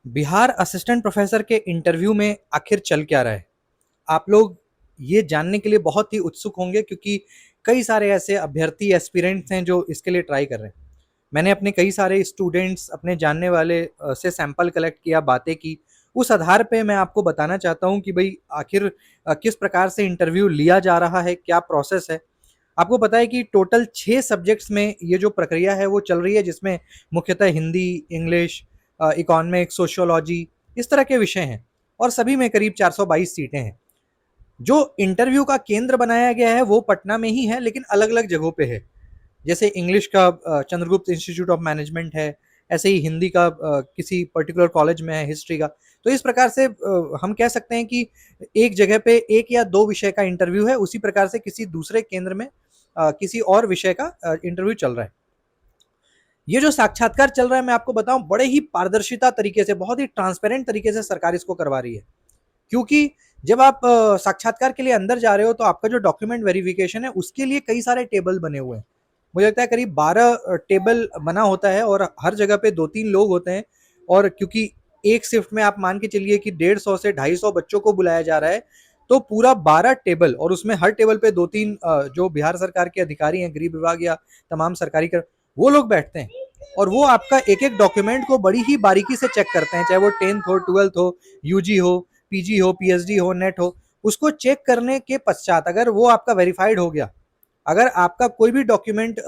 Bihar assistant professor के interview में आखिर चल क्या रहा है? आप लोग ये जानने के लिए बहुत ही उत्सुक होंगे क्योंकि कई सारे ऐसे अभ्यर्थी एस्पिरेंट्स हैं जो इसके लिए ट्राई कर रहे हैं। मैंने अपने कई सारे स्टूडेंट्स, अपने जानने वाले से सैंपल कलेक्ट किया, बातें की। उस आधार पे मैं आपको बताना चाहता हूँ कि भई आखिर किस प्रकार से इंटरव्यू लिया जा रहा है, क्या प्रोसेस है। आपको पता है कि टोटल 6 सब्जेक्ट्स में ये जो प्रक्रिया है वो चल रही है, जिसमें मुख्यतः हिंदी, इंग्लिश, इकोनॉमिक्स, सोशियोलॉजी, इस तरह के विषय हैं और सभी में करीब 422 सीटें हैं। जो इंटरव्यू का केंद्र बनाया गया है वो पटना में ही है, लेकिन अलग-अलग जगहों पे है। जैसे इंग्लिश का चंद्रगुप्त इंस्टीट्यूट ऑफ मैनेजमेंट है, ऐसे ही हिंदी का किसी पर्टिकुलर कॉलेज में है, हिस्ट्री का। तो इस प्रकार से हम कह सकते हैं कि एक जगह पे 1 या 2 विषय का इंटरव्यू है, उसी प्रकार से किसी दूसरे केंद्र में किसी और विषय का इंटरव्यू चल रहा है। ये जो साक्षात्कार चल रहा है, मैं आपको बताऊं, बड़े ही पारदर्शिता तरीके से, बहुत ही ट्रांसपेरेंट तरीके से सरकार इसको करवा रही है। क्योंकि जब आप साक्षात्कार के लिए अंदर जा रहे हो तो आपका जो डॉक्यूमेंट वेरिफिकेशन है उसके लिए कई सारे टेबल बने हुए हैं। मुझे लगता है करीब 12 टेबल बना होता है और हर जगह पे 2-3 लोग होते हैं। और क्योंकि एक शिफ्ट में आप मान के चलिए कि 150 से 250 बच्चों को बुलाया जा रहा है, तो पूरा 12 टेबल, और उसमें हर टेबल पे 2-3 जो बिहार सरकार के अधिकारी हैं, गृह विभाग या तमाम सरकारी कर, वो लोग बैठते हैं और वो आपका एक-एक डॉक्यूमेंट को बड़ी ही बारीकी से चेक करते हैं, चाहे वो 10th हो, 12th हो, यूजी हो, पीजी हो, पीएचडी हो, नेट हो। उसको चेक करने के पश्चात अगर वो आपका वेरीफाइड हो गया, अगर आपका कोई भी डॉक्यूमेंट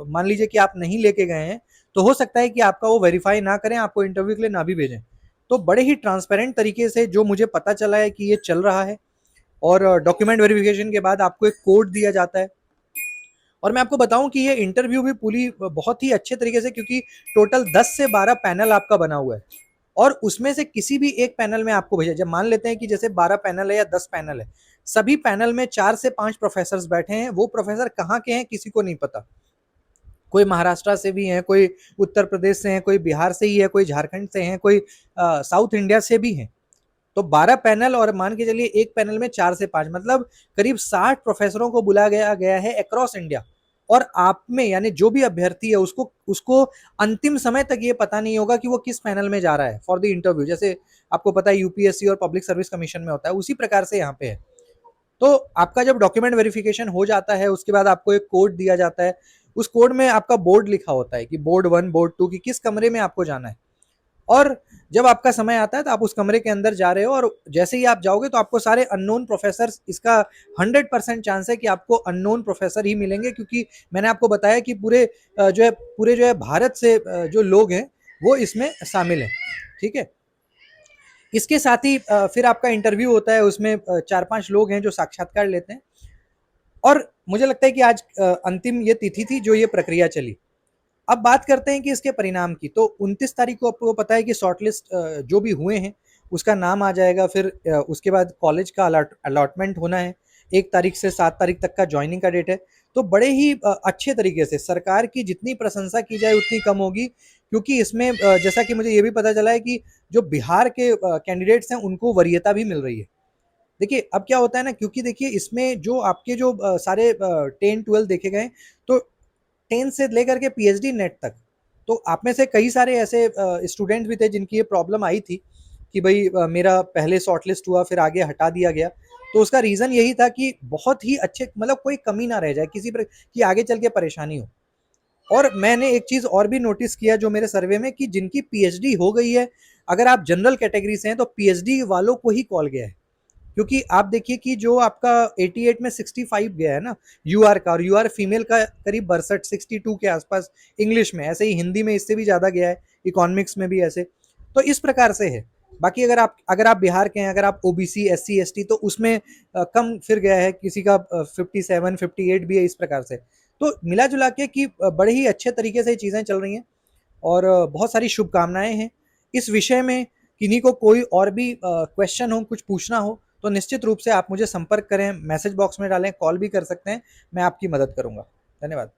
मान लीजिए कि आप नहीं लेके गए हैं, तो हो सकता है कि आपका वो वेरीफाई ना करें, आपको इंटरव्यू के लिए ना भी भेजें। तो बड़े ही ट्रांसपेरेंट तरीके से जो मुझे पता चला है कि ये चल रहा है। और डॉक्यूमेंट वेरिफिकेशन के बाद आपको एक कोड दिया जाता है। और मैं आपको बताऊं कि ये इंटरव्यू भी पूरी बहुत ही अच्छे तरीके से, क्योंकि टोटल 10 से 12 पैनल आपका बना हुआ है और उसमें से किसी भी एक पैनल में आपको भेजा, जब मान लेते हैं कि जैसे 12 पैनल है या 10 पैनल है, सभी पैनल में 4 से 5 प्रोफेसर बैठे हैं। वो प्रोफेसर कहाँ के हैं किसी को नहीं पता। कोई महाराष्ट्र से भी हैं, कोई उत्तर प्रदेश से हैं, कोई बिहार से ही है, कोई झारखंड से हैं, कोई साउथ इंडिया से भी हैं। तो 12 पैनल और मान के चलिए एक पैनल में 4 से 5, मतलब करीब 60 प्रोफेसरों को बुलाया गया है अक्रॉस इंडिया। और आप में यानी जो भी अभ्यर्थी है उसको उसको अंतिम समय तक ये पता नहीं होगा कि वो किस पैनल में जा रहा है फॉर द इंटरव्यू। जैसे आपको पता है यूपीएससी और पब्लिक सर्विस कमीशन में होता है, उसी प्रकार से यहाँ पे है। तो आपका जब डॉक्यूमेंट वेरिफिकेशन हो जाता है उसके बाद आपको एक कोड दिया जाता है। उस कोड में आपका बोर्ड लिखा होता है कि बोर्ड 1, बोर्ड 2 की किस कमरे में आपको जाना है। और जब आपका समय आता है तो आप उस कमरे के अंदर जा रहे हो और जैसे ही आप जाओगे तो आपको सारे अननोन प्रोफेसर, इसका 100% चांस है कि आपको अननोन प्रोफेसर ही मिलेंगे, क्योंकि मैंने आपको बताया कि पूरे जो है भारत से जो लोग हैं वो इसमें शामिल हैं। ठीक है। इसके साथ ही फिर आपका इंटरव्यू होता है, उसमें 4-5 लोग हैं जो साक्षात्कार लेते हैं। और मुझे लगता है कि आज अंतिम ये तिथि थी जो ये प्रक्रिया चली। अब बात करते हैं कि इसके परिणाम की। तो 29 तारीख को आपको पता है कि शॉर्टलिस्ट जो भी हुए हैं उसका नाम आ जाएगा। फिर उसके बाद कॉलेज का अलॉटमेंट होना है। 1 तारीख से 7 तारीख तक का ज्वाइनिंग का डेट है। तो बड़े ही अच्छे तरीके से सरकार की जितनी प्रशंसा की जाए उतनी कम होगी, क्योंकि इसमें जैसा कि मुझे ये भी पता चला है कि जो बिहार के कैंडिडेट्स हैं उनको वरीयता भी मिल रही है। देखिए अब क्या होता है ना, क्योंकि देखिए इसमें जो आपके जो सारे 10-12 देखे गए, तो 10 से लेकर के पीएचडी नेट तक, तो आप में से कई सारे ऐसे स्टूडेंट भी थे जिनकी ये प्रॉब्लम आई थी कि भाई मेरा पहले शॉर्टलिस्ट हुआ फिर आगे हटा दिया गया। तो उसका रीज़न यही था कि बहुत ही अच्छे, मतलब कोई कमी ना रह जाए किसी पर कि आगे चल के परेशानी हो। और मैंने एक चीज़ और भी नोटिस किया जो मेरे सर्वे में, कि जिनकी पीएचडी हो गई है, अगर आप जनरल कैटेगरी से हैं तो पीएचडी वालों को ही कॉल गया है। क्योंकि आप देखिए कि जो आपका 88 में 65 गया है ना यूआर का, और यूआर फीमेल का करीब 62 62 के आसपास इंग्लिश में, ऐसे ही हिंदी में इससे भी ज़्यादा गया है, इकोनॉमिक्स में भी ऐसे। तो इस प्रकार से है। बाकी अगर आप बिहार के हैं, अगर आप ओबीसी एससी एसटी, तो उसमें कम फिर गया है, किसी का 57 58 भी है, इस प्रकार से। तो मिला जुला के कि बड़े ही अच्छे तरीके से चीज़ें चल रही हैं और बहुत सारी शुभकामनाएं हैं इस विषय में। किन्हीं को कोई और भी क्वेश्चन हो, कुछ पूछना हो, तो निश्चित रूप से आप मुझे संपर्क करें, मैसेज बॉक्स में डालें, कॉल भी कर सकते हैं। मैं आपकी मदद करूंगा। धन्यवाद।